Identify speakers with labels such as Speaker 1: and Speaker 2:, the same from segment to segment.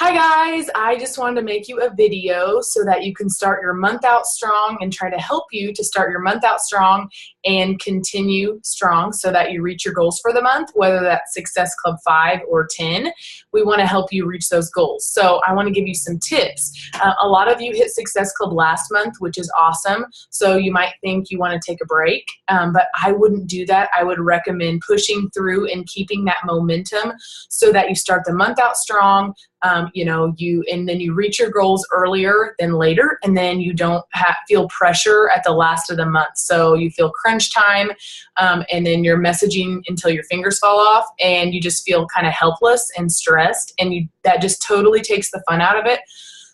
Speaker 1: Hi guys, I just wanted to make you a video so that you can start your month out strong and try to help you to start your month out strong and continue strong so that you reach your goals for the month, whether that's Success Club 5 or 10. We want to help you reach those goals. So I want to give you some tips. A lot of you hit Success Club last month, which is awesome. So you might think you want to take a break, but I wouldn't do that. I would recommend pushing through and keeping that momentum so that you start the month out strong. And then you reach your goals earlier than later, and then you don't feel pressure at the last of the month. So you feel crunch time, and then you're messaging until your fingers fall off, and you just feel kind of helpless and stressed, and that just totally takes the fun out of it.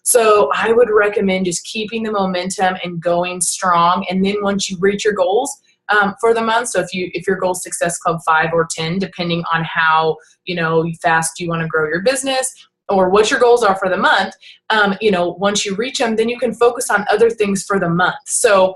Speaker 1: So I would recommend just keeping the momentum and going strong, and then once you reach your goals, for the month. So if your goal is Success Club 5 or 10, depending on how fast you want to grow your business or what your goals are for the month, once you reach them, then you can focus on other things for the month. So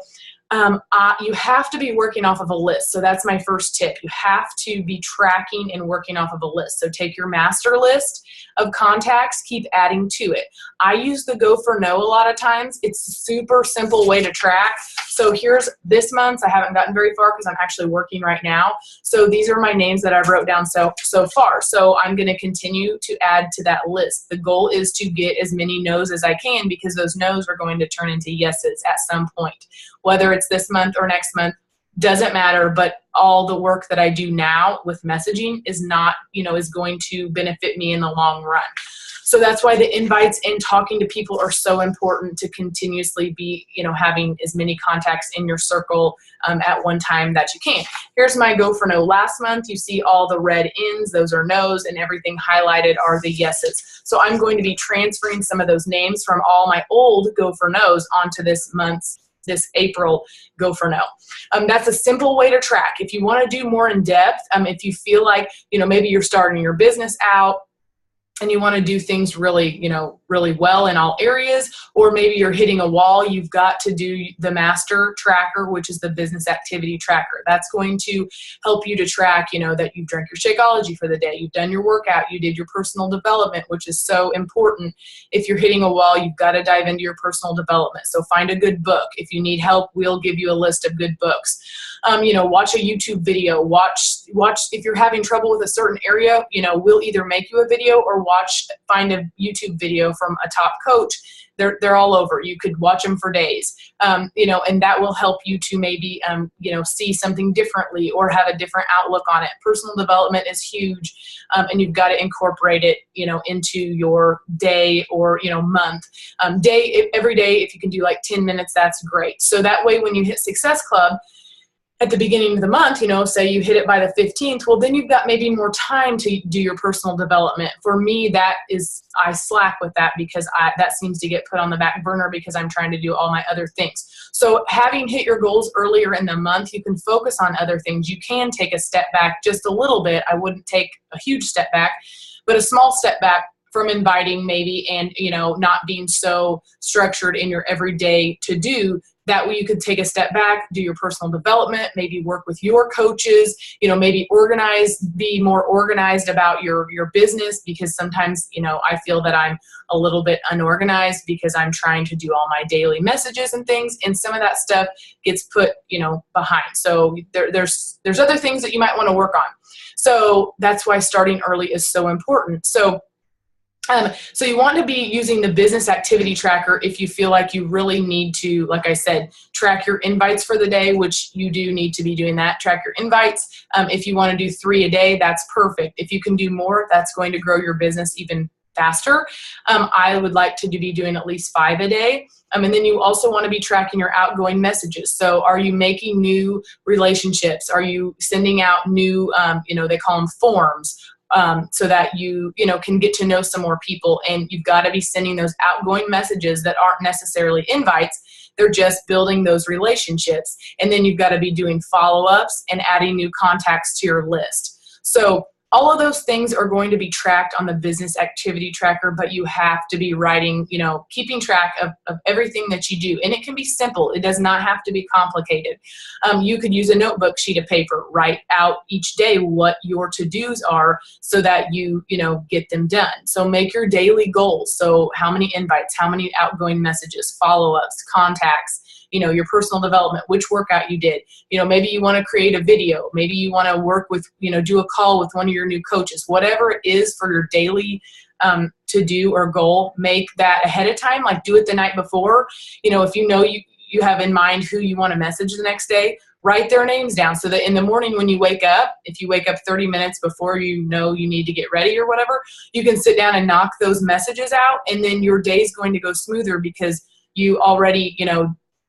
Speaker 1: you have to be working off of a list. So that's my first tip. You have to be tracking and working off of a list. So take your master list of contacts, keep adding to it. I use the Go for No a lot of times. It's a super simple way to track. So here's this month. I haven't gotten very far because I'm actually working right now. So these are my names that I've wrote down so far. So I'm going to continue to add to that list. The goal is to get as many no's as I can, because those no's are going to turn into yeses at some point. Whether it's this month or next month, doesn't matter, but all the work that I do now with messaging is going to benefit me in the long run. So that's why the invites and talking to people are so important, to continuously be, having as many contacts in your circle at one time that you can. Here's my Go for No last month. You see all the red ins, those are no's, and everything highlighted are the yeses. So I'm going to be transferring some of those names from all my old Go for No's onto this April Go for No. That's a simple way to track. If you want to do more in depth, if you feel like, maybe you're starting your business out and you want to do things really well in all areas, or maybe you're hitting a wall, you've got to do the master tracker, which is the business activity tracker. That's going to help you to track, that you've drank your Shakeology for the day, you've done your workout, you did your personal development, which is so important. If you're hitting a wall, you've got to dive into your personal development. So find a good book. If you need help, we'll give you a list of good books. Watch a YouTube video, watch if you're having trouble with a certain area, we'll either make you a video or find a YouTube video from a top coach. They're all over. You could watch them for days, and that will help you to maybe, see something differently or have a different outlook on it. Personal development is huge, and you've got to incorporate it, into your day or, month. Every day, if you can do like 10 minutes, that's great. So that way, when you hit Success Club at the beginning of the month, say you hit it by the 15th, well, then you've got maybe more time to do your personal development. For me, I slack with that because that seems to get put on the back burner because I'm trying to do all my other things. So having hit your goals earlier in the month, you can focus on other things. You can take a step back just a little bit. I wouldn't take a huge step back, but a small step back from inviting maybe, and not being so structured in your everyday to do. That way you could take a step back, do your personal development, maybe work with your coaches, maybe be more organized about your business, because sometimes, I feel that I'm a little bit unorganized because I'm trying to do all my daily messages and things, and some of that stuff gets put, behind. So there's other things that you might want to work on. So that's why starting early is so important. So you want to be using the business activity tracker if you feel like you really need to, like I said, track your invites for the day, which you do need to be doing that. Track your invites. If you want to do 3 a day, that's perfect. If you can do more, that's going to grow your business even faster. I would like to be doing at least 5 a day. And then you also want to be tracking your outgoing messages. So are you making new relationships? Are you sending out new, they call them forms, so that you can get to know some more people, and you've got to be sending those outgoing messages that aren't necessarily invites. They're just building those relationships. And then you've got to be doing follow-ups and adding new contacts to your list. So all of those things are going to be tracked on the business activity tracker, but you have to be writing, keeping track of everything that you do. And it can be simple. It does not have to be complicated. You could use a notebook sheet of paper, write out each day what your to-dos are so that you get them done. So make your daily goals. So how many invites, how many outgoing messages, follow-ups, contacts, your personal development, which workout you did. Maybe you want to create a video. Maybe you want to work with, do a call with one of your new coaches. Whatever it is for your daily to do or goal, make that ahead of time. Like do it the night before. If you have in mind who you want to message the next day, write their names down so that in the morning when you wake up, if you wake up 30 minutes before you need to get ready or whatever, you can sit down and knock those messages out, and then your day is going to go smoother because you already,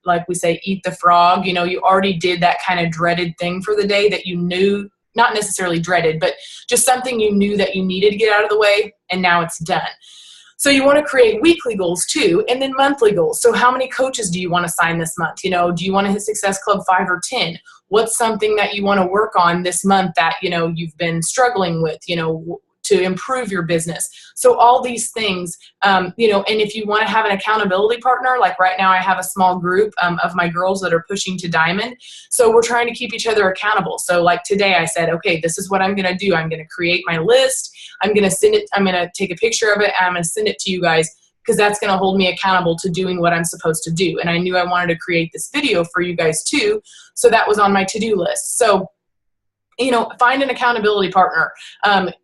Speaker 1: like we say, eat the frog. You already did that kind of dreaded thing for the day that you knew, not necessarily dreaded, but just something you knew that you needed to get out of the way, and now it's done. So you want to create weekly goals too, and then monthly goals. So how many coaches do you want to sign this month? Do you want to hit Success Club 5 or 10? What's something that you want to work on this month that, you've been struggling with, to improve your business? So all these things, and if you want to have an accountability partner, like right now I have a small group of my girls that are pushing to Diamond. So we're trying to keep each other accountable. So like today I said, okay, this is what I'm going to do. I'm going to create my list. I'm going to send it. I'm going to take a picture of it, and I'm going to send it to you guys, because that's going to hold me accountable to doing what I'm supposed to do. And I knew I wanted to create this video for you guys too. So that was on my to-do list. So find an accountability partner,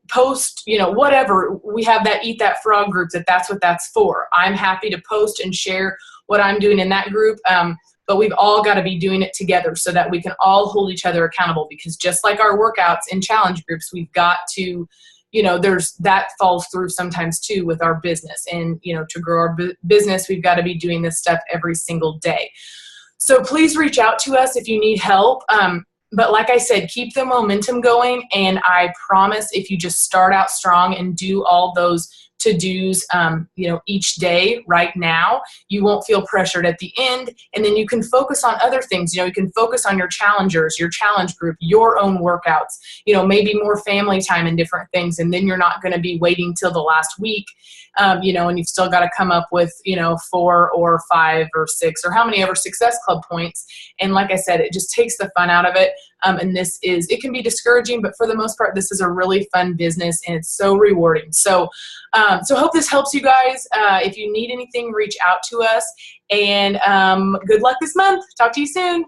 Speaker 1: post, whatever. We have that Eat That Frog group that's what that's for. I'm happy to post and share what I'm doing in that group. But we've all got to be doing it together so that we can all hold each other accountable, because just like our workouts in challenge groups, we've got to, that falls through sometimes too with our business. And, to grow our business, we've got to be doing this stuff every single day. So please reach out to us if you need help. But like I said, keep the momentum going, and I promise if you just start out strong and do all those to-dos, each day right now, you won't feel pressured at the end, and then you can focus on other things. You can focus on your challengers, your challenge group, your own workouts, maybe more family time and different things, and then you're not going to be waiting till the last week, and you've still got to come up with, 4 or 5 or 6 or how many ever Success Club points. And like I said, it just takes the fun out of it. And it can be discouraging, but for the most part, this is a really fun business, and it's so rewarding. So I hope this helps you guys. If you need anything, reach out to us, and good luck this month. Talk to you soon.